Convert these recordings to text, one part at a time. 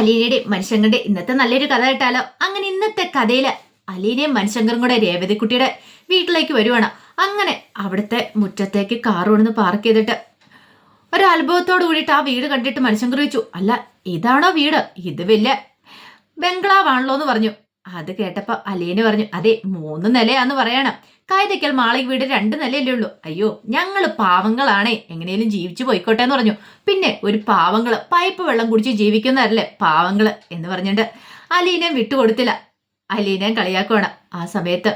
അലീനയുടെയും മനുഷ്യങ്ങളുടെ ഇന്നത്തെ നല്ലൊരു കഥ കേട്ടാലോ? അങ്ങനെ ഇന്നത്തെ കഥയില് അലീനയും മനുഷ്യങ്കറും കൂടെ രേവതിക്കുട്ടിയുടെ വീട്ടിലേക്ക് വരുവാണ്. അങ്ങനെ അവിടുത്തെ മുറ്റത്തേക്ക് കാർ കൊണ്ടുവന്ന് പാർക്ക് ചെയ്തിട്ട് ഒരു അത്ഭുതത്തോട് കൂടിയിട്ട് ആ വീട് കണ്ടിട്ട് മനുഷ്യങ്കർ ചോദിച്ചു, അല്ല ഇതാണോ വീട്? ഇത് വലിയ ബംഗ്ലാവാണല്ലോ എന്ന് പറഞ്ഞു. അത് കേട്ടപ്പോ അലീന പറഞ്ഞു, അതെ 3 നിലയാന്ന് പറയണം. കായതയ്ക്കൽ മാളിക വീട് 2 നിലയല്ലേ ഉള്ളൂ. അയ്യോ ഞങ്ങള് പാവങ്ങളാണേ, എങ്ങനെയും ജീവിച്ചു പോയിക്കോട്ടെ എന്ന് പറഞ്ഞു. പിന്നെ ഒരു പാവങ്ങള് പൈപ്പ് വെള്ളം കുടിച്ച് ജീവിക്കുന്നവരല്ലേ പാവങ്ങള് എന്ന് പറഞ്ഞിട്ട് അലീനയും വിട്ടുകൊടുത്തില്ല. അലീനയും കളിയാക്കുവാണ്. ആ സമയത്ത്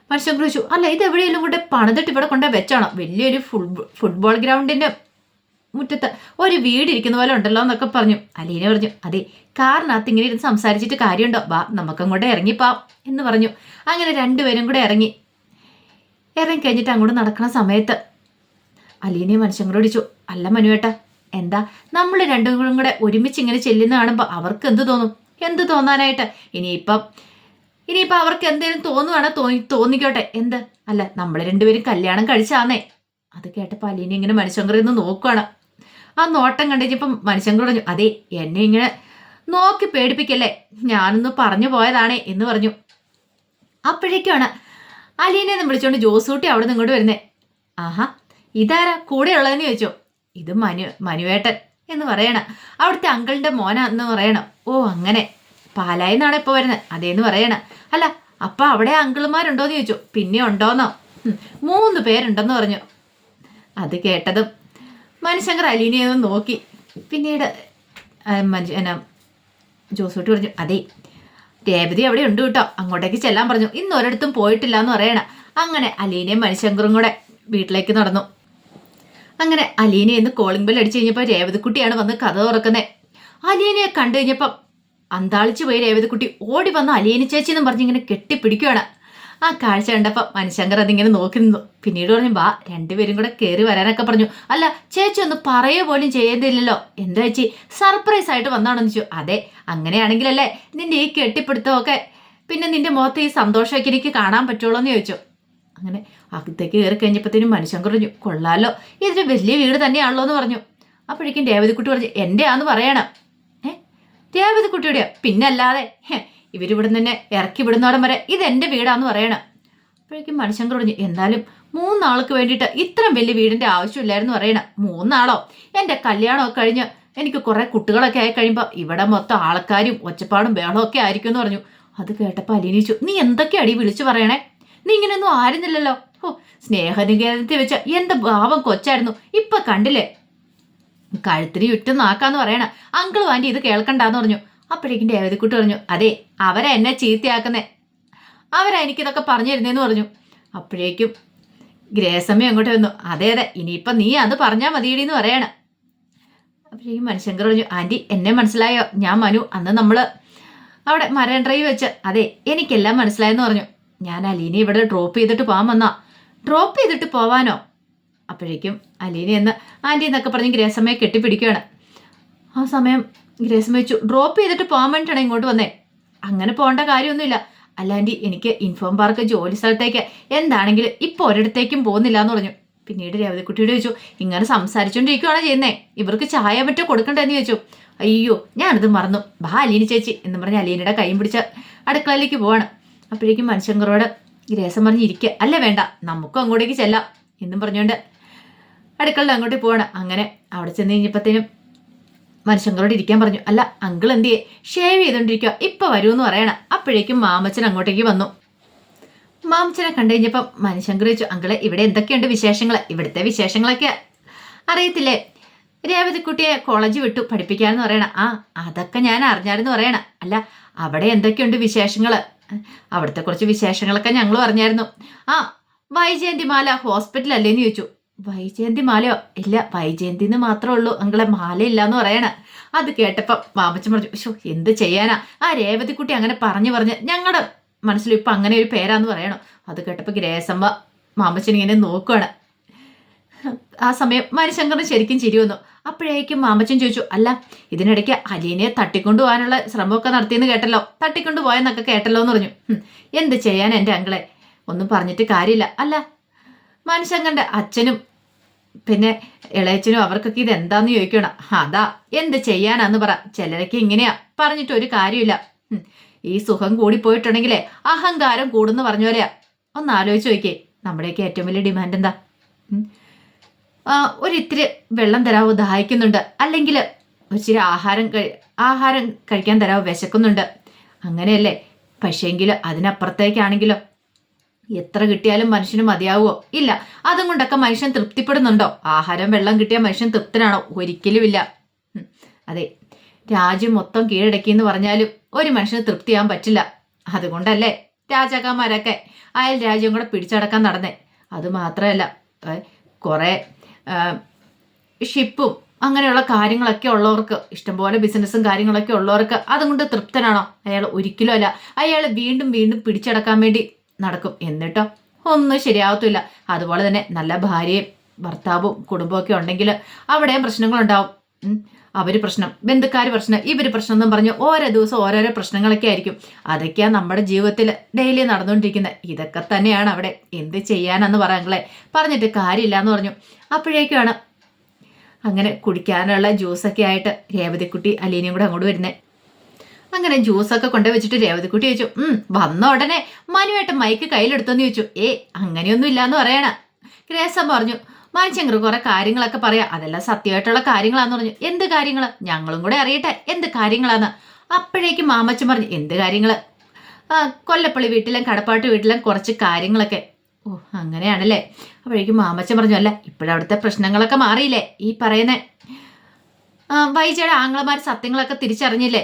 മനുഷ്യൻ ചോദിച്ചു, അല്ല ഇത് എവിടെയെങ്കിലും കൂടെ പണിതിട്ട് ഇവിടെ കൊണ്ടേ വെച്ചാണോ? വലിയൊരു ഫുട്ബോൾ ഗ്രൗണ്ടിന്റെ മുറ്റത്ത് ഒരു വീട് ഇരിക്കുന്ന പോലെ ഉണ്ടല്ലോ എന്നൊക്കെ പറഞ്ഞു. അലീന പറഞ്ഞു, അതെ കാറിനകത്ത് ഇങ്ങനെ ഇരുന്ന് സംസാരിച്ചിട്ട് കാര്യമുണ്ടോ, വാ നമുക്കങ്ങോട്ട് ഇറങ്ങിപ്പാം എന്ന് പറഞ്ഞു. അങ്ങനെ രണ്ടുപേരും കൂടെ ഇറങ്ങി കഴിഞ്ഞിട്ട് അങ്ങോട്ട് നടക്കുന്ന സമയത്ത് അലീനയും മനുഷ്യങ്ങളോട് ചോദിച്ചു, അല്ല മനുവേട്ടാ എന്താ നമ്മൾ രണ്ടും കൂടെ ഒരുമിച്ച് ഇങ്ങനെ ചെല്ലുന്ന കാണുമ്പോൾ അവർക്ക് എന്ത് തോന്നും? എന്ത് തോന്നാനായിട്ട്? ഇനിയിപ്പം അവർക്ക് എന്തെങ്കിലും തോന്നുവാണോ തോന്നിക്കോട്ടെ. എന്ത്? അല്ല നമ്മൾ രണ്ടുപേരും കല്യാണം കഴിച്ചാന്നേ. അത് കേട്ടപ്പോൾ അലീന ഇങ്ങനെ മനുഷ്യങ്കറിൽ നിന്ന് നോക്കുവാണ്. ആ നോട്ടം കണ്ടുകഴിഞ്ഞപ്പം മനുഷ്യങ്കർ പറഞ്ഞു, അതെ എന്നെ ഇങ്ങനെ നോക്കി പേടിപ്പിക്കല്ലേ, ഞാനൊന്ന് പറഞ്ഞു പോയതാണേ എന്ന് പറഞ്ഞു. അപ്പോഴേക്കാണ് അലീനെ ഒന്ന് വിളിച്ചോണ്ട് ജോസൂട്ടി അവിടെ നിന്ന് ഇങ്ങോട്ട് വരുന്നേ. ആഹാ ഇതാരാ കൂടെ ഉള്ളതെന്ന് ചോദിച്ചോ. ഇത് മനുവേട്ടൻ എന്ന് പറയണം. അവിടുത്തെ അങ്കിളിന്റെ മോനാന്ന് പറയണം. ഓ അങ്ങനെ പാലായിന്നാണ് ഇപ്പൊ വരുന്നത്. അതേന്ന് പറയണം. അല്ല അപ്പൊ അവിടെ അങ്കിളുമാരുണ്ടോന്ന് ചോദിച്ചു. പിന്നെ ഉണ്ടോന്നോ? 3 പേരുണ്ടെന്ന് പറഞ്ഞു. അത് കേട്ടതും മനുശങ്കർ അലീനയെ ഒന്ന് നോക്കി. പിന്നീട് ജോസൂട്ടി പറഞ്ഞു, അതെ രേവതി അവിടെ ഉണ്ട് കേട്ടോ, അങ്ങോട്ടേക്ക് ചെല്ലാൻ പറഞ്ഞു. ഇന്ന് ഒരിടത്തും പോയിട്ടില്ല എന്ന് പറയണം. അങ്ങനെ അലീനയും മനുശങ്കറും കൂടെ വീട്ടിലേക്ക് നടന്നു. അങ്ങനെ അലീന എന്ന് കോളിംഗ് ബെൽ അടിച്ചു കഴിഞ്ഞപ്പോൾ രേവതിക്കുട്ടിയാണ് വന്ന് കഥ തുറക്കുന്നത്. അലീനയെ കണ്ടു കഴിഞ്ഞപ്പം അന്താളിച്ചു പോയി രേവതിക്കുട്ടി ഓടി വന്ന് അലീന ചേച്ചി എന്നും പറഞ്ഞ് ഇങ്ങനെ കെട്ടിപ്പിടിക്കുകയാണ്. ആ കാഴ്ച കണ്ടപ്പോൾ മനുശങ്കർ അതിങ്ങനെ നോക്കി നിന്നു. പിന്നീട് പറഞ്ഞു, വാ രണ്ടുപേരും കൂടെ കയറി വരാനൊക്കെ പറഞ്ഞു. അല്ല ചേച്ചി ഒന്ന് പറയുക പോലും ചെയ്യുന്നില്ലല്ലോ, എന്താ ചേച്ചി സർപ്രൈസ് ആയിട്ട് വന്നാണെന്ന് ചോദിച്ചു. അതെ അങ്ങനെയാണെങ്കിലല്ലേ നിന്റെ ഈ കെട്ടിപ്പിടുത്തമൊക്കെ പിന്നെ നിന്റെ മുഖത്ത് ഈ സന്തോഷമൊക്കെ എനിക്ക് കാണാൻ പറ്റുള്ളൂ എന്ന് ചോദിച്ചു. അങ്ങനെ അകത്തേക്ക് കയറി കഴിഞ്ഞപ്പോഴത്തേനും മനുശങ്കർ പറഞ്ഞു, കൊള്ളാലോ ഇതൊരു വലിയ വീട് തന്നെയാണല്ലോ എന്ന് പറഞ്ഞു. അപ്പോഴേക്കും രേവതിക്കുട്ടി പറഞ്ഞു, എൻ്റെ ആന്ന് പറയണം. രേവതിക്കുട്ടിയുടെയോ? പിന്നല്ലാതെ ഇവരിവിടെ തന്നെ ഇറക്കി വിടുന്നോടം വരെ ഇതെന്റെ വീടാന്ന് പറയണം. അപ്പോഴേക്കും മനുശങ്കർ പറഞ്ഞു, എന്നാലും 3 ആൾക്ക് വേണ്ടിയിട്ട് ഇത്രയും വലിയ വീടിന്റെ ആവശ്യമില്ലായിരുന്നു പറയണം. 3 ആളോ? എൻ്റെ കല്യാണമൊക്കെ കഴിഞ്ഞ് എനിക്ക് കുറെ കുട്ടികളൊക്കെ ആയി കഴിയുമ്പോൾ ഇവിടെ മൊത്തം ആൾക്കാരും ഒച്ചപ്പാടും ബഹളവും ഒക്കെ ആയിരിക്കും എന്ന് പറഞ്ഞു. അത് കേട്ടപ്പോൾ അലീനിച്ചു, നീ എന്തൊക്കെയാടി വിളിച്ചു പറയണേ? നീ ഇങ്ങനെയൊന്നും ആയിരുന്നില്ലല്ലോ. ഓ സ്നേഹനികേതനത്തിൽ വെച്ച എന്ത് ഭാവം കൊച്ചായിരുന്നു, ഇപ്പൊ കണ്ടില്ലേ കഴുത്തിന് ചുറ്റും നാക്കാന്ന് പറയണം. അങ്കിളും ആൻറ്റി ഇത് കേൾക്കണ്ടെന്ന് പറഞ്ഞു. അപ്പോഴേക്കും രേവതിക്കുട്ടി പറഞ്ഞു, അതെ അവരെ എന്നെ ചീത്തയാക്കുന്നേ, അവരാ എനിക്കിതൊക്കെ പറഞ്ഞു തരുന്നേന്ന് പറഞ്ഞു. അപ്പോഴേക്കും ഗ്രേസമ്മ അങ്ങോട്ട് വന്നു. അതെ ഇനിയിപ്പം നീ അത് പറഞ്ഞാൽ മതിയടിന്ന് പറയണം. അപ്പോഴേക്കും മനുശങ്കർ പറഞ്ഞു, ആൻറ്റി എന്നെ മനസ്സിലായോ? ഞാൻ മനു, അന്ന് നമ്മൾ അവിടെ മരൺ ഡ്രൈവ് വെച്ച്. അതെ എനിക്കെല്ലാം മനസ്സിലായെന്ന് പറഞ്ഞു. ഞാൻ അലീനെ ഇവിടെ ഡ്രോപ്പ് ചെയ്തിട്ട് പോകാൻ വന്നാ. ഡ്രോപ്പ് ചെയ്തിട്ട് പോവാനോ? അപ്പോഴേക്കും അലീന എന്ന് ആൻറ്റി എന്നൊക്കെ പറഞ്ഞ് ഗ്രേസമ്മയെ കെട്ടിപ്പിടിക്കുകയാണ്. ആ സമയം ഗ്രേസമ്മ വെച്ചു, ഡ്രോപ്പ് ചെയ്തിട്ട് പോകാൻ വേണ്ടിയിട്ടാണ് ഇങ്ങോട്ട് വന്നേ. അങ്ങനെ പോകേണ്ട കാര്യമൊന്നുമില്ല. അല്ലാൻറ്റി എനിക്ക് ഇൻഫോം പാർക്ക് ജോലി സ്ഥലത്തേക്ക് എന്താണെങ്കിലും ഇപ്പോൾ ഒരിടത്തേക്കും പോകുന്നില്ല എന്ന് പറഞ്ഞു. പിന്നീട് രേവതിക്കുട്ടിയോട് ചോദിച്ചു, ഇങ്ങനെ സംസാരിച്ചുകൊണ്ടിരിക്കുകയാണോ ചെയ്യുന്നേ, ഇവർക്ക് ചായ മറ്റോ കൊടുക്കണ്ടെന്ന് ചോദിച്ചു. അയ്യോ ഞാനത് മറന്നു, ബാ അലീന ചേച്ചി എന്ന് പറഞ്ഞ് അലീനയുടെ കൈയും പിടിച്ച് അടുക്കളയിലേക്ക് പോവാണ്. അപ്പോഴേക്കും മനുശങ്കറോട് ഗ്രേസം പറഞ്ഞിരിക്കുക, അല്ല വേണ്ട നമുക്കും അങ്ങോട്ടേക്ക് ചെല്ലാം എന്നും പറഞ്ഞുകൊണ്ട് അടുക്കളയിൽ അങ്ങോട്ട് പോവാണ്. അങ്ങനെ അവിടെ ചെന്ന് കഴിഞ്ഞപ്പോഴത്തേനും മനുശങ്കറോട് ഇരിക്കാൻ പറഞ്ഞു. അല്ല അങ്കിൾ എന്തിയെ? ഷേവ് ചെയ്തോണ്ടിരിക്കുക, ഇപ്പൊ വരുമെന്ന് പറയണം. അപ്പോഴേക്കും മാമച്ചൻ അങ്ങോട്ടേക്ക് വന്നു. മാമച്ചനെ കണ്ടു കഴിഞ്ഞപ്പം മനുശങ്കർ ചോദിച്ചു, അങ്കിളെ ഇവിടെ എന്തൊക്കെയുണ്ട് വിശേഷങ്ങൾ? ഇവിടുത്തെ വിശേഷങ്ങളൊക്കെ അറിയത്തില്ലേ, രേവതിക്കുട്ടിയെ കോളേജ് വിട്ടു പഠിപ്പിക്കാന്ന് പറയണം. ആ അതൊക്കെ ഞാൻ അറിഞ്ഞായിരുന്നു പറയണം. അല്ല അവിടെ എന്തൊക്കെയുണ്ട് വിശേഷങ്ങൾ? അവിടുത്തെ കുറച്ച് വിശേഷങ്ങളൊക്കെ ഞങ്ങളും അറിഞ്ഞായിരുന്നു. ആ വൈജയന്തിമാല ഹോസ്പിറ്റലല്ലേന്ന് ചോദിച്ചു. വൈജയന്തിമാലയോ? ഇല്ല വൈജയന്തിന്ന് മാത്രമേ ഉള്ളൂ അങ്കിളെ, മാലയില്ലാന്ന് പറയണ. അത് കേട്ടപ്പം മാമച്ചൻ പറഞ്ഞു, ഷോ എന്ത് ചെയ്യാനാ, ആ രേവതിക്കുട്ടി അങ്ങനെ പറഞ്ഞ് ഞങ്ങളുടെ മനസ്സിൽ ഇപ്പൊ അങ്ങനെ ഒരു പേരാന്ന് പറയണോ. അത് കേട്ടപ്പോൾ ഗ്രേസമ്മ മാമച്ചൻ ഇങ്ങനെ നോക്കുകയാണ്. ആ സമയം മനുശങ്കറിന് ശരിക്കും ചിരി വന്നു. അപ്പോഴേക്കും മാമച്ചൻ ചോദിച്ചു, അല്ല ഇതിനിടയ്ക്ക് അലീനെ തട്ടിക്കൊണ്ടു പോകാനുള്ള ശ്രമമൊക്കെ നടത്തിയെന്ന് കേട്ടല്ലോ, തട്ടിക്കൊണ്ടു പോയെന്നൊക്കെ കേട്ടല്ലോ എന്ന് പറഞ്ഞു. എന്ത് ചെയ്യാൻ എൻ്റെ അങ്കിളെ, ഒന്നും പറഞ്ഞിട്ട് കാര്യമില്ല. അല്ല മനുശങ്കറിന്റെ അച്ഛനും പിന്നെ ഇളയച്ചനും അവർക്കൊക്കെ ഇത് എന്താന്ന് ചോദിക്കണം. അതാ എന്ത് ചെയ്യാനാന്ന് പറ. ചിലരൊക്കെ ഇങ്ങനെയാ, പറഞ്ഞിട്ട് ഒരു കാര്യമില്ല. ഈ സുഖം കൂടിപ്പോയിട്ടുണ്ടെങ്കിലേ അഹങ്കാരം കൂടുന്നു പറഞ്ഞ പോലെയാ. ഒന്ന് ആലോചിച്ച് നോക്കിയേ, നമ്മുടെയൊക്കെ ഏറ്റവും വലിയ ഡിമാൻഡ് എന്താ? ഒരിത്തിരി വെള്ളം തരാവോ, ദാഹിക്കുന്നുണ്ട്. അല്ലെങ്കിൽ ഇച്ചിരി ആഹാരം കഴിക്കാൻ തരാവോ, വിശക്കുന്നുണ്ട്. അങ്ങനെയല്ലേ? പക്ഷേങ്കിൽ അതിനപ്പുറത്തേക്കാണെങ്കിലോ എത്ര കിട്ടിയാലും മനുഷ്യന് മതിയാവുമോ? ഇല്ല. അതും കൊണ്ടൊക്കെ മനുഷ്യൻ തൃപ്തിപ്പെടുന്നുണ്ടോ? ആഹാരം വെള്ളം കിട്ടിയ മനുഷ്യൻ തൃപ്തനാണോ? ഒരിക്കലുമില്ല. അതെ, രാജ്യം മൊത്തം കീഴടക്കി എന്ന് പറഞ്ഞാലും ഒരു മനുഷ്യന് തൃപ്തിയാകാൻ പറ്റില്ല. അതുകൊണ്ടല്ലേ രാജാക്കന്മാരൊക്കെ അയൽ രാജ്യം കൂടെ പിടിച്ചടക്കാൻ നടന്നേ. അതുമാത്രമല്ല, കുറേ ഷിപ്പും അങ്ങനെയുള്ള കാര്യങ്ങളൊക്കെ ഉള്ളവർക്ക്, ഇഷ്ടംപോലെ ബിസിനസ്സും കാര്യങ്ങളൊക്കെ ഉള്ളവർക്ക് അതുകൊണ്ട് തൃപ്തനാണോ? അയാൾ ഒരിക്കലും അല്ല. അയാൾ വീണ്ടും വീണ്ടും പിടിച്ചടക്കാൻ വേണ്ടി നടക്കും. എന്നിട്ടോ ഒന്നും ശരിയാവത്തില്ല. അതുപോലെ തന്നെ നല്ല ഭാര്യയും ഭർത്താവും കുടുംബമൊക്കെ ഉണ്ടെങ്കിൽ അവിടെയും പ്രശ്നങ്ങളുണ്ടാവും. അവര് പ്രശ്നം, ബന്ധുക്കാർ പ്രശ്നം, ഇവര് പ്രശ്നം എന്നും പറഞ്ഞ് ഓരോ ദിവസം ഓരോരോ പ്രശ്നങ്ങളൊക്കെ ആയിരിക്കും. അതൊക്കെയാണ് നമ്മുടെ ജീവിതത്തിൽ ഡെയിലി നടന്നുകൊണ്ടിരിക്കുന്നത്. ഇതൊക്കെ തന്നെയാണ് അവിടെ. എന്ത് ചെയ്യാനെന്ന് പറയാങ്ങളെ, പറഞ്ഞിട്ട് കാര്യമില്ല എന്ന് പറഞ്ഞു. അപ്പോഴേക്കാണ് അങ്ങനെ കുടിക്കാനുള്ള ജ്യൂസൊക്കെ ആയിട്ട് രേവതിക്കുട്ടി അലീനയും കൂടെ അങ്ങോട്ട് വരുന്നേ. അങ്ങനെ ജ്യൂസൊക്കെ കൊണ്ടുവച്ചിട്ട് രേവതിക്കുട്ടി ചോദിച്ചു, വന്ന ഉടനെ മനുവായിട്ട് മൈക്ക് കയ്യിലെടുത്തോന്ന് ചോദിച്ചു. അങ്ങനെയൊന്നും ഇല്ലാന്ന് പറയണ. ഗ്രേസം പറഞ്ഞു, മാനിച്ചെങ്കർ കുറെ കാര്യങ്ങളൊക്കെ പറയാം, അതെല്ലാം സത്യമായിട്ടുള്ള കാര്യങ്ങളാന്ന് പറഞ്ഞു. എന്ത് കാര്യങ്ങള്? ഞങ്ങളും കൂടെ അറിയട്ടെ എന്ത് കാര്യങ്ങളാന്ന്. അപ്പോഴേക്കും മാമച്ചൻ പറഞ്ഞു, എന്ത് കാര്യങ്ങള്? കൊല്ലപ്പള്ളി വീട്ടിലും കടപ്പാട്ട് വീട്ടിലും കുറച്ച് കാര്യങ്ങളൊക്കെ. ഓ, അങ്ങനെയാണല്ലേ? അപ്പോഴേക്കും മാമച്ചൻ പറഞ്ഞു, അല്ല ഇപ്പോഴവിടുത്തെ പ്രശ്നങ്ങളൊക്കെ മാറിയില്ലേ? ഈ പറയുന്ന വൈജയുടെ ആങ്ങളമാർ സത്യങ്ങളൊക്കെ തിരിച്ചറിഞ്ഞില്ലേ?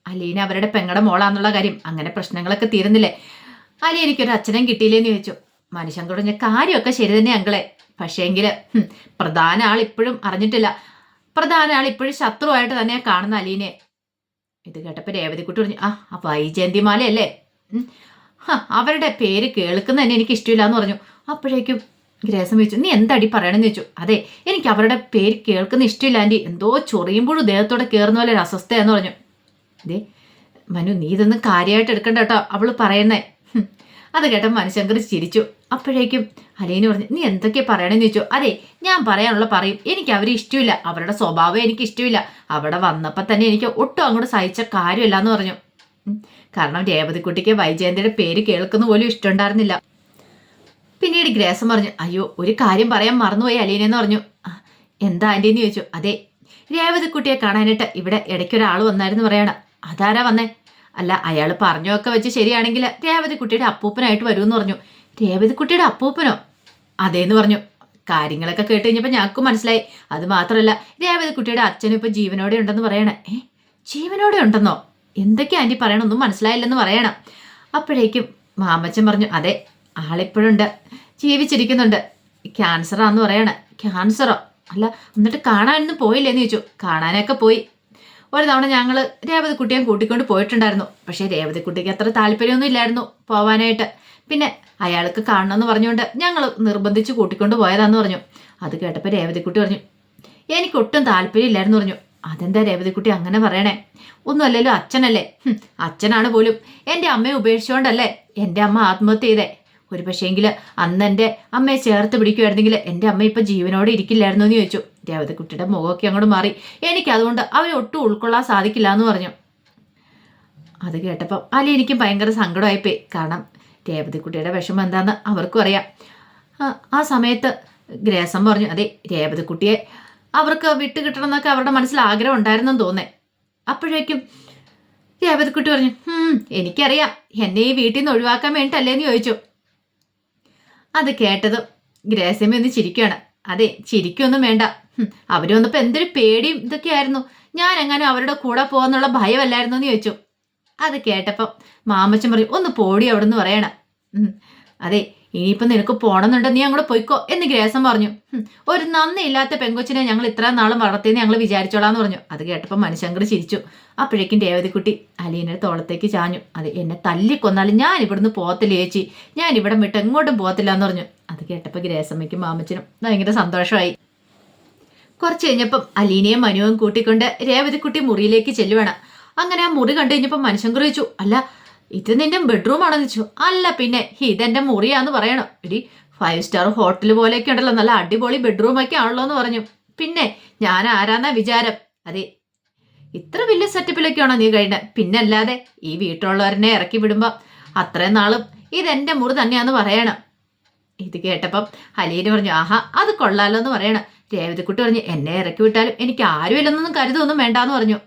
അലീന അവരുടെ പെങ്ങടെ മോളാന്നുള്ള കാര്യം, അങ്ങനെ പ്രശ്നങ്ങളൊക്കെ തീരുന്നില്ലേ? എനിക്കൊരു അച്ഛനും കിട്ടിയില്ലേന്ന് ചോദിച്ചു. മനുഷ്യൻ കുറഞ്ഞ കാര്യമൊക്കെ ശരി തന്നെ അങ്കളെ. പക്ഷേങ്കില് പ്രധാന ആൾ ഇപ്പോഴും അറിഞ്ഞിട്ടില്ല. പ്രധാന ആൾ ഇപ്പോഴും ശത്രുവായിട്ട് തന്നെയാ കാണുന്ന അലീനെ. ഇത് കേട്ടപ്പോ രേവതിക്കുട്ടി പറഞ്ഞു, വൈജയന്തിമാലയല്ലേ? അവരുടെ പേര് കേൾക്കുന്ന തന്നെ എനിക്ക് ഇഷ്ടമില്ല എന്ന് പറഞ്ഞു. അപ്പോഴേക്കും ഗ്രേസം ചോദിച്ചു, നീ എന്താടി പറയണമെന്ന് ചോദിച്ചു. അതെ, എനിക്ക് അവരുടെ പേര് കേൾക്കുന്ന ഇഷ്ടമില്ല ആൻറ്റി. എന്തോ ചൊറിയുമ്പോഴും ദേഹത്തോടെ കയറുന്ന പോലെ ഒരു അസ്വസ്ഥയാന്ന് പറഞ്ഞു. അതെ മനു, നീ ഇതൊന്നും കാര്യമായിട്ട് എടുക്കണ്ട കേട്ടോ അവള് പറയുന്നേ. അത് കേട്ടപ്പോൾ മനുശങ്കർ ചിരിച്ചു. അപ്പോഴേക്കും അലീന പറഞ്ഞു, നീ എന്തൊക്കെയാ പറയണമെന്ന് ചോദിച്ചു. അതെ, ഞാൻ പറയാനുള്ള പറയും. എനിക്ക് അവരെ ഇഷ്ടമില്ല, അവരുടെ സ്വഭാവം എനിക്ക് ഇഷ്ടമില്ല. അവിടെ വന്നപ്പോൾ തന്നെ എനിക്ക് ഒട്ടും അങ്ങോട്ട് സഹിച്ച കാര്യമില്ല എന്ന് പറഞ്ഞു. കാരണം രേവതിക്കുട്ടിക്ക് വൈജയന്തിയുടെ പേര് കേൾക്കുന്ന പോലും ഇഷ്ടമുണ്ടായിരുന്നില്ല. പിന്നീട് ഗ്രേസം പറഞ്ഞു, അയ്യോ ഒരു കാര്യം പറയാൻ മറന്നുപോയി അലീനെന്ന് പറഞ്ഞു. എന്താ ആൻറ്റീന്ന് ചോദിച്ചു. അതെ, രേവതിക്കുട്ടിയെ കാണാനായിട്ട് ഇവിടെ ഇടയ്ക്കൊരാൾ വന്നായിരുന്നു പറയണം. അതാരാ വന്നേ? അല്ല, അയാൾ പറഞ്ഞൊക്കെ വെച്ച് ശരിയാണെങ്കിൽ രേവതിക്കുട്ടിയുടെ അപ്പൂപ്പനായിട്ട് വരുമെന്ന് പറഞ്ഞു. രേവതിക്കുട്ടിയുടെ അപ്പൂപ്പനോ? അതേന്ന് പറഞ്ഞു. കാര്യങ്ങളൊക്കെ കേട്ട് കഴിഞ്ഞപ്പോൾ ഞങ്ങൾക്ക് മനസ്സിലായി. അത് മാത്രമല്ല, രേവതിക്കുട്ടിയുടെ അച്ഛനും ഇപ്പൊ ജീവനോടെ ഉണ്ടെന്ന് പറയണേ. ജീവനോടെ ഉണ്ടെന്നോ? എന്തൊക്കെയാ ആൻറ്റി പറയണൊന്നും മനസ്സിലായില്ലെന്ന് പറയണം. അപ്പോഴേക്കും മാമച്ചൻ പറഞ്ഞു, അതെ ആളിപ്പോഴുണ്ട്, ജീവിച്ചിരിക്കുന്നുണ്ട്. ക്യാൻസറാന്ന് പറയണ. ക്യാൻസറോ? അല്ല, എന്നിട്ട് കാണാനൊന്നും പോയില്ലേന്ന് ചോദിച്ചു. കാണാനൊക്കെ പോയി. ഒരു തവണ ഞങ്ങൾ രേവതിക്കുട്ടിയെ കൂട്ടിക്കൊണ്ട് പോയിട്ടുണ്ടായിരുന്നു. പക്ഷേ രേവതിക്കുട്ടിക്ക് അത്ര താല്പര്യമൊന്നും ഇല്ലായിരുന്നു പോവാനായിട്ട്. പിന്നെ അയാൾക്ക് കാണണമെന്ന് പറഞ്ഞുകൊണ്ട് ഞങ്ങൾ നിർബന്ധിച്ച് കൂട്ടിക്കൊണ്ട് പോയതാന്ന് പറഞ്ഞു. അത് കേട്ടപ്പോൾ രേവതിക്കുട്ടി പറഞ്ഞു, എനിക്കൊട്ടും താല്പര്യമില്ലായിരുന്നു പറഞ്ഞു. അതെന്താ രേവതിക്കുട്ടി അങ്ങനെ പറയണേ? ഒന്നുമല്ലല്ലോ, അച്ഛനല്ലേ. അച്ഛനാണ് പോലും എൻ്റെ അമ്മയെ ഉപേക്ഷിച്ചുകൊണ്ടല്ലേ എൻ്റെ അമ്മ ആത്മഹത്യ ചെയ്തേ. ഒരു പക്ഷേങ്കിൽ അന്ന് എൻ്റെ അമ്മയെ ചേർത്ത് പിടിക്കുമായിരുന്നെങ്കിൽ എൻ്റെ അമ്മ ഇപ്പം ജീവനോടെ ഇരിക്കില്ലായിരുന്നു എന്ന് ചോദിച്ചു. രേവതിക്കുട്ടിയുടെ മുഖമൊക്കെ അങ്ങോട്ട് മാറി. എനിക്കതുകൊണ്ട് അവരെ ഒട്ടും ഉൾക്കൊള്ളാൻ സാധിക്കില്ല എന്ന് പറഞ്ഞു. അത് കേട്ടപ്പം എനിക്കും ഭയങ്കര സങ്കടമായിപ്പോയി. കാരണം രേവതിക്കുട്ടിയുടെ വിഷമം എന്താണെന്ന് അവർക്കും അറിയാം. ആ സമയത്ത് ഗ്രേസം പറഞ്ഞു, അതെ രേവതിക്കുട്ടിയെ അവർക്ക് വിട്ടുകിട്ടണം എന്നൊക്കെ അവരുടെ മനസ്സിൽ ആഗ്രഹം ഉണ്ടായിരുന്നെന്ന് തോന്നേ. അപ്പോഴേക്കും രേവതിക്കുട്ടി പറഞ്ഞു, എനിക്കറിയാം, എന്നെ ഈ വീട്ടിൽ നിന്ന് ഒഴിവാക്കാൻ വേണ്ടിയിട്ടല്ലേന്ന് ചോദിച്ചു. അത് കേട്ടതും ഗ്രേസമ്മ ഒന്ന് ചിരിക്കുകയാണ്. അതെ, ചിരിക്കൊന്നും വേണ്ട. അവര് വന്നപ്പോൾ എന്തൊരു പേടിയും ഇതൊക്കെ ആയിരുന്നു. ഞാൻ എങ്ങനെ അവരുടെ കൂടെ പോകാന്നുള്ള ഭയമല്ലായിരുന്നു എന്ന് ചോദിച്ചു. അത് കേട്ടപ്പം മാമച്ചൻ പറയും, ഒന്ന് പോടി അവിടെ നിന്ന് പറയണം. അതെ, ഇനിയിപ്പം നിനക്ക് പോണമെന്നുണ്ട്, നീ അങ്ങോട്ട് പോയിക്കോ എന്ന് ഗ്രേസം പറഞ്ഞു. ഒരു നന്ദിയില്ലാത്ത പെങ്കൊച്ചിനെ ഞങ്ങൾ ഇത്ര നാളും വളർത്തിയെന്ന് ഞങ്ങൾ വിചാരിച്ചോളാന്ന് പറഞ്ഞു. അത് കേട്ടപ്പോൾ മനുശങ്കർ ചിരിച്ചു. അപ്പോഴേക്കും രേവതിക്കുട്ടി അലീനയുടെ തോളത്തേക്ക് ചാഞ്ഞു. അതെ, എന്നെ തല്ലിക്കൊന്നാലും ഞാൻ ഇവിടുന്ന് പോകത്തില്ല ചേച്ചി, ഞാൻ ഇവിടെ വിട്ട് എങ്ങോട്ടും പോകത്തില്ല എന്ന് പറഞ്ഞു. അത് കേട്ടപ്പോൾ ഗ്രേസമ്മയ്ക്കും മാമച്ചനും ഭയങ്കര സന്തോഷമായി. കുറച്ച് കഴിഞ്ഞപ്പം അലീനയും മനുവും കൂട്ടിക്കൊണ്ട് രേവതിക്കുട്ടി മുറിയിലേക്ക് ചെല്ലുവാണ്. അങ്ങനെ ആ മുറി കണ്ടു കഴിഞ്ഞപ്പോൾ മനുശങ്കർ ചോദിച്ചു, അല്ല ഇത് നിന്റെ ബെഡ്റൂം ആണെന്ന് വെച്ചു. അല്ല പിന്നെ ഇതെന്റെ മുറിയാന്ന് പറയണം. എടി 5 സ്റ്റാർ ഹോട്ടൽ പോലെയൊക്കെ ഉണ്ടല്ലോ, നല്ല അടിപൊളി ബെഡ്റൂമൊക്കെ ആണല്ലോ എന്ന് പറഞ്ഞു. പിന്നെ ഞാൻ ആരാന്നാ വിചാരം? അതെ, ഇത്ര വലിയ സെറ്റപ്പിലൊക്കെയാണോ നീ കഴിഞ്ഞത്? പിന്നെ അല്ലാതെ ഈ വീട്ടിലുള്ളവരെന്നെ ഇറക്കി വിടുമ്പോ അത്രയും നാളും ഇതെന്റെ മുറി തന്നെയാന്ന് പറയണം. ഇത് കേട്ടപ്പം അലീന പറഞ്ഞു, ആഹാ അത് കൊള്ളാലോ എന്ന് പറയണം. രേവതിക്കുട്ടി പറഞ്ഞു, എന്നെ ഇറക്കി വിട്ടാലും എനിക്ക് ആരുമില്ലെന്നൊന്നും കരുതൊന്നും വേണ്ടാന്ന് പറഞ്ഞു.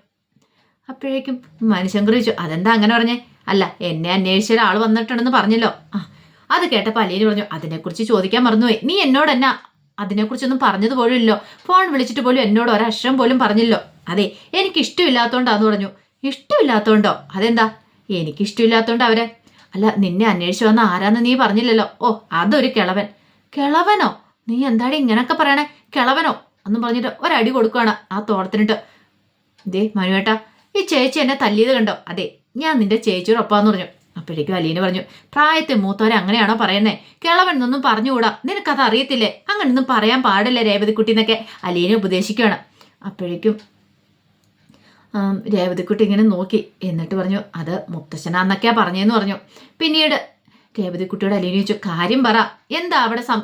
അപ്പോഴേക്കും മനുശങ്കർ ചോദിച്ചു, അതെന്താ അങ്ങനെ പറഞ്ഞേ? അല്ല, എന്നെ അന്വേഷിച്ച ഒരാൾ വന്നിട്ടുണ്ടെന്ന് പറഞ്ഞല്ലോ. അത് കേട്ടപ്പോൾ അലീന പറഞ്ഞു, അതിനെക്കുറിച്ച് ചോദിക്കാൻ മറന്നുപോയി. നീ എന്നോട് എന്നാ അതിനെക്കുറിച്ചൊന്നും പറഞ്ഞത് പോലും ഇല്ലോ. ഫോൺ വിളിച്ചിട്ട് പോലും എന്നോട് ഒരക്ഷരം പോലും പറഞ്ഞില്ലോ. അതെ, എനിക്ക് ഇഷ്ടമില്ലാത്തോണ്ടാന്ന് പറഞ്ഞു. ഇഷ്ടമില്ലാത്തോണ്ടോ? അതെന്താ? എനിക്കിഷ്ടമില്ലാത്തോണ്ട് അവരെ. അല്ല, നിന്നെ അന്വേഷിച്ചു വന്ന ആരാന്ന് നീ പറഞ്ഞില്ലല്ലോ. ഓ, അതൊരു കിളവൻ. കിളവനോ? നീ എന്താടി ഇങ്ങനൊക്കെ പറയണേ? കിളവനോ എന്നും പറഞ്ഞിട്ട് ഒരടി കൊടുക്കുകയാണ് ആ തോളത്തിനിട്ട്. ദേ മനുവേട്ടാ, ഈ ചേച്ചി എന്നെ തല്ലിയത് കണ്ടോ? അതെ, ഞാൻ നിന്റെ ചേച്ചിയുടെ ഒപ്പാന്ന് പറഞ്ഞു. അപ്പോഴേക്കും അലീന പറഞ്ഞു, പ്രായത്തെ മൂത്തവരെ അങ്ങനെയാണോ പറയുന്നേ? കിളവൻ എന്നൊന്നും പറഞ്ഞുകൂടാ, നിനക്കത് അറിയത്തില്ലേ? അങ്ങനൊന്നും പറയാൻ പാടില്ല രേവതിക്കുട്ടി എന്നൊക്കെ അലീന ഉപദേശിക്കുകയാണ്. അപ്പോഴേക്കും രേവതിക്കുട്ടി ഇങ്ങനെ നോക്കി, എന്നിട്ട് പറഞ്ഞു, അത് മുത്തശ്ശനാന്നൊക്കെയാ പറഞ്ഞേന്ന് പറഞ്ഞു. പിന്നീട് രേവതിക്കുട്ടിയോട് അലീന ചോദിച്ചു, കാര്യം പറ, എന്താ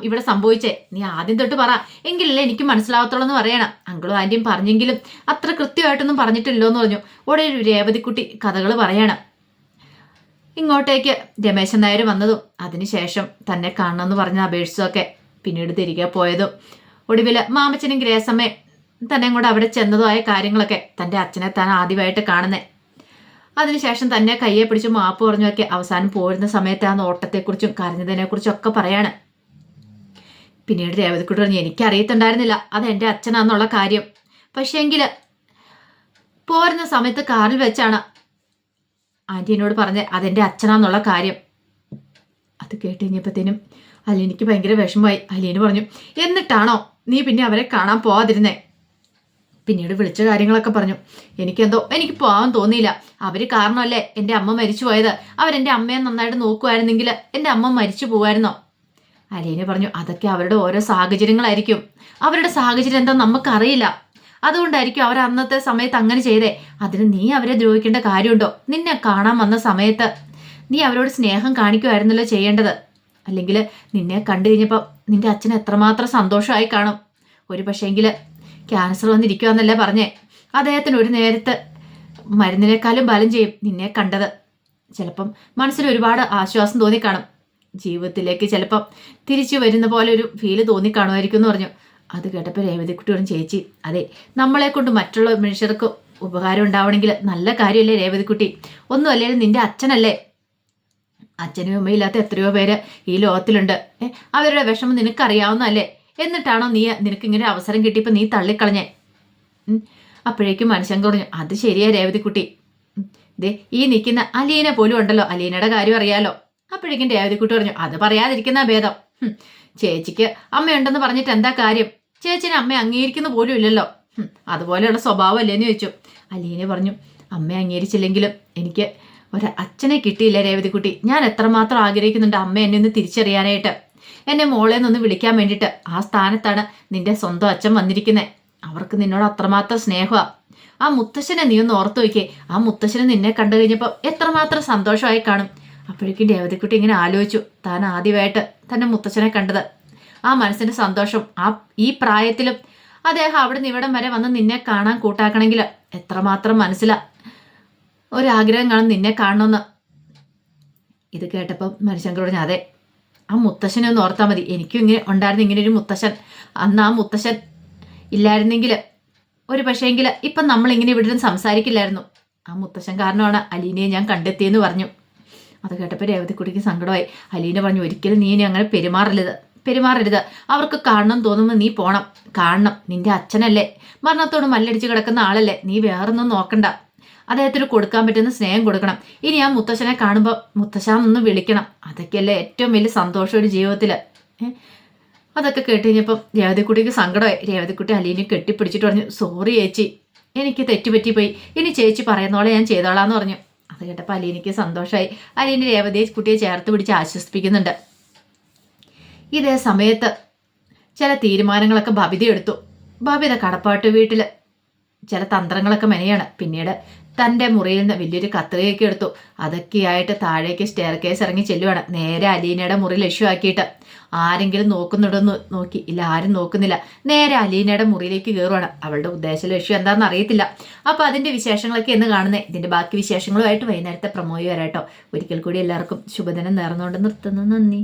ഇവിടെ സംഭവിച്ചേ? നീ ആദ്യം തൊട്ട് പറ, എങ്കിലല്ലേ എനിക്ക് മനസ്സിലാവത്തുള്ളൂ എന്ന് പറയണം. അങ്കിളും ആന്റിയും പറഞ്ഞെങ്കിലും അത്ര കൃത്യമായിട്ടൊന്നും പറഞ്ഞിട്ടില്ലോ എന്ന് പറഞ്ഞു. ഉടനെ രേവതിക്കുട്ടി കഥകൾ പറയണം. ഇങ്ങോട്ടേക്ക് രമേശൻ നായർ വന്നതും അതിനുശേഷം തന്നെ കാണണമെന്ന് പറഞ്ഞ അപേക്ഷിച്ചതൊക്കെ പിന്നീട് തിരികെ പോയതും ഒടുവിൽ മാമച്ചനും ഗ്രേസമ്മയും തന്നെ കൂടെ അവിടെ ചെന്നതുമായ കാര്യങ്ങളൊക്കെ തൻ്റെ അച്ഛനെ താൻ ആദ്യമായിട്ട് കാണുന്നേ. അതിനുശേഷം തന്നെ കയ്യെ പിടിച്ച് മാപ്പ് പറഞ്ഞൊക്കെ അവസാനം പോരുന്ന സമയത്ത് ആ നോട്ടത്തെക്കുറിച്ചും കരഞ്ഞതിനെക്കുറിച്ചും ഒക്കെ പറയാണ്. പിന്നീട് രേവതിക്കുട്ടി പറഞ്ഞു, എനിക്കറിയത്തുണ്ടായിരുന്നില്ല അത് എൻ്റെ അച്ഛനാന്നുള്ള കാര്യം. പക്ഷേങ്കിൽ പോരുന്ന സമയത്ത് കാറിൽ വെച്ചാണ് ആൻറ്റി എന്നോട് പറഞ്ഞ് അതെൻ്റെ അച്ഛനാന്നുള്ള കാര്യം. അത് കേട്ട് കഴിഞ്ഞപ്പോഴത്തേനും അലീനയ്ക്ക് ഭയങ്കര വിഷമമായി. അലീന പറഞ്ഞു, എന്നിട്ടാണോ നീ പിന്നെ അവരെ കാണാൻ പോവാതിരുന്നേ? പിന്നീട് വിളിച്ച കാര്യങ്ങളൊക്കെ പറഞ്ഞു. എനിക്ക് പോകാൻ തോന്നിയില്ല. അവർ കാരണമല്ലേ എൻ്റെ അമ്മ മരിച്ചു പോയത്. അവരെൻ്റെ അമ്മയെ നന്നായിട്ട് നോക്കുമായിരുന്നെങ്കിൽ എൻ്റെ അമ്മ മരിച്ചു പോവായിരുന്നോ? അലീന പറഞ്ഞു, അതൊക്കെ അവരുടെ ഓരോ സാഹചര്യങ്ങളായിരിക്കും. അവരുടെ സാഹചര്യം എന്താ നമുക്കറിയില്ല. അതുകൊണ്ടായിരിക്കും അവർ അന്നത്തെ സമയത്ത് അങ്ങനെ ചെയ്തേ. അതിന് നീ അവരെ ദ്രോഹിക്കേണ്ട കാര്യമുണ്ടോ? നിന്നെ കാണാൻ വന്ന സമയത്ത് നീ അവരോട് സ്നേഹം കാണിക്കുമായിരുന്നല്ലോ ചെയ്യേണ്ടത്. അല്ലെങ്കിൽ നിന്നെ കണ്ടു കഴിഞ്ഞപ്പോൾ നിന്റെ അച്ഛൻ എത്രമാത്രം സന്തോഷമായി കാണും. ഒരു പക്ഷേങ്കിൽ ക്യാൻസർ വന്നിരിക്കുവാന്നല്ലേ പറഞ്ഞേ. അദ്ദേഹത്തിന് ഒരു നേരത്ത് മരുന്നിനേക്കാളും ബലം ചെയ്യും നിന്നെ കണ്ടത്. ചിലപ്പം മനസ്സിൽ ഒരുപാട് ആശ്വാസം തോന്നിക്കാണും. ജീവിതത്തിലേക്ക് ചിലപ്പം തിരിച്ചു വരുന്ന പോലെ ഒരു ഫീല് തോന്നിക്കാണുമായിരിക്കും എന്ന് പറഞ്ഞു. അത് കേട്ടപ്പോൾ രേവതിക്കുട്ടി പറഞ്ഞു, ചേച്ചി അതെ, നമ്മളെ കൊണ്ട് മറ്റുള്ള മനുഷ്യർക്ക് ഉപകാരം ഉണ്ടാവണമെങ്കിൽ നല്ല കാര്യമല്ലേ രേവതിക്കുട്ടി? ഒന്നും അല്ലെങ്കിലും നിന്റെ അച്ഛനല്ലേ? അച്ഛനും അമ്മയില്ലാത്ത എത്രയോ പേര് ഈ ലോകത്തിലുണ്ട്. അവരുടെ വിഷമം നിനക്കറിയാവുന്നതല്ലേ? എന്നിട്ടാണോ നിനക്കിങ്ങനെ അവസരം കിട്ടിയപ്പോൾ നീ തള്ളിക്കളഞ്ഞേ? അപ്പോഴേക്കും മനുഷ്യൻ പറഞ്ഞു, അത് ശരിയാ രേവതിക്കുട്ടി. ദേ ഈ നിൽക്കുന്ന അലീന പോലും ഉണ്ടല്ലോ, അലീനയുടെ കാര്യം അറിയാലോ. അപ്പോഴേക്കും രേവതിക്കുട്ടി പറഞ്ഞു, അത് പറയാതിരിക്കുന്ന ഭേദം. ചേച്ചിക്ക് അമ്മയുണ്ടെന്ന് പറഞ്ഞിട്ട് എന്താ കാര്യം? ചേച്ചിനെ അമ്മ അംഗീകരിക്കുന്ന പോലും ഇല്ലല്ലോ. അതുപോലെയുള്ള സ്വഭാവം അല്ലേന്ന് ചോദിച്ചു. അലീന പറഞ്ഞു, അമ്മ അംഗീകരിച്ചില്ലെങ്കിലും എനിക്ക് അച്ഛനെ കിട്ടിയില്ല രേവതിക്കുട്ടി. ഞാൻ എത്രമാത്രം ആഗ്രഹിക്കുന്നുണ്ട് അമ്മ എന്നെ ഒന്ന് തിരിച്ചറിയാനായിട്ട്, എന്നെ മോളെ നിന്ന് വിളിക്കാൻ വേണ്ടിയിട്ട്. ആ സ്ഥാനത്താണ് നിന്റെ സ്വന്തം അച്ഛൻ വന്നിരിക്കുന്നത്. അവർക്ക് നിന്നോട് അത്രമാത്രം സ്നേഹമാണ്. ആ മുത്തശ്ശനെ നീ ഒന്ന് ഓർത്തു വയ്ക്കേ. ആ മുത്തശ്ശനെ നിന്നെ കണ്ടു കഴിഞ്ഞപ്പോൾ എത്രമാത്രം സന്തോഷമായി കാണും. അപ്പോഴേക്കും രേവതിക്കുട്ടി ഇങ്ങനെ ആലോചിച്ചു, താൻ ആദ്യമായിട്ട് തന്നെ മുത്തശ്ശനെ കണ്ടത്. ആ മനസ്സിന്റെ സന്തോഷം ഈ പ്രായത്തിലും അദ്ദേഹം അവിടെ നിന്ന് ഇവിടം വരെ വന്ന് നിന്നെ കാണാൻ കൂട്ടാക്കണമെങ്കിൽ എത്രമാത്രം മനസ്സിലാ ഒരാഗ്രഹം കാണും നിന്നെ കാണണമെന്ന്. ഇത് കേട്ടപ്പം മനുശങ്കർ പറഞ്ഞു, അതെ, ആ മുത്തശ്ശനെ ഒന്ന് ഓർത്താൽ മതി. എനിക്കും ഇങ്ങനെ ഉണ്ടായിരുന്നു ഇങ്ങനെ ഒരു മുത്തശ്ശൻ. അന്ന് ആ മുത്തശ്ശൻ ഇല്ലായിരുന്നെങ്കിൽ ഒരു പക്ഷേങ്കിൽ ഇപ്പം നമ്മളിങ്ങനെ ഇവിടെ നിന്ന് സംസാരിക്കില്ലായിരുന്നു. ആ മുത്തശ്ശൻ കാരണമാണ് അലീനയെ ഞാൻ കണ്ടെത്തിയെന്ന് പറഞ്ഞു. അത് കേട്ടപ്പോൾ രേവതിക്കുട്ടിക്ക് സങ്കടമായി. അലീന പറഞ്ഞു, ഒരിക്കലും നീ ഇനി അങ്ങനെ പെരുമാറരുത്. അവർക്ക് കാണണം തോന്നുമ്പോൾ നീ പോണം. കാണണം. നിന്റെ അച്ഛനല്ലേ, മരണത്തോട് മല്ലടിച്ച് കിടക്കുന്ന ആളല്ലേ. നീ വേറൊന്നും നോക്കണ്ട. അദ്ദേഹത്തിന് കൊടുക്കാൻ പറ്റുന്ന സ്നേഹം കൊടുക്കണം. ഇനി ആ മുത്തശ്ശനെ കാണുമ്പോൾ മുത്തശ്ശാന്നൊന്ന് വിളിക്കണം. അതൊക്കെയല്ലേ ഏറ്റവും വലിയ സന്തോഷം ഒരു ജീവിതത്തിൽ. അതൊക്കെ കേട്ട് കഴിഞ്ഞപ്പം രേവതിക്കുട്ടിക്ക് സങ്കടമായി. രേവതിക്കുട്ടി അലീനെ കെട്ടിപ്പിടിച്ചിട്ട് പറഞ്ഞു, സോറി ചേച്ചി, എനിക്ക് തെറ്റുപറ്റിപ്പോയി. ഇനി ചേച്ചി പറയുന്നോളെ ഞാൻ ചെയ്തോളാന്ന് പറഞ്ഞു. അത് കേട്ടപ്പോൾ അലീനയ്ക്ക് സന്തോഷമായി. അലീന രേവതിയെ കുട്ടിയെ ചേർത്ത് പിടിച്ച് ആശ്വസിപ്പിക്കുന്നുണ്ട്. ഇതേ സമയത്ത് ചില തീരുമാനങ്ങളൊക്കെ ബബിത എടുത്തു. ബബിത കടപ്പാട്ട് വീട്ടിൽ ചില തന്ത്രങ്ങളൊക്കെ മെനയാണ്. പിന്നീട് തൻ്റെ മുറിയിൽ നിന്ന് വലിയൊരു കത്രികയൊക്കെ എടുത്തു. അതൊക്കെയായിട്ട് താഴേക്ക് സ്റ്റെയർ കേസ് ഇറങ്ങി ചെല്ലുവാണ്. നേരെ അലീനയുടെ മുറി ലക്ഷ്യമാക്കിയിട്ട് ആരെങ്കിലും നോക്കുന്നുണ്ടെന്ന് നോക്കി. ഇല്ല, ആരും നോക്കുന്നില്ല. നേരെ അലീനയുടെ മുറിയിലേക്ക് കയറുവാണ്. അവളുടെ ഉദ്ദേശ ലക്ഷ്യം എന്താണെന്ന് അറിയത്തില്ല. അപ്പോൾ അതിൻ്റെ വിശേഷങ്ങളൊക്കെ എന്ന് കാണുന്നത്. ഇതിൻ്റെ ബാക്കി വിശേഷങ്ങളുമായിട്ട് വൈകുന്നേരത്തെ പ്രമോയി വരാട്ടോ. ഒരിക്കൽ കൂടി എല്ലാവർക്കും ശുഭദിനം നേർന്നുകൊണ്ട് നിർത്തുന്നു. നന്ദി.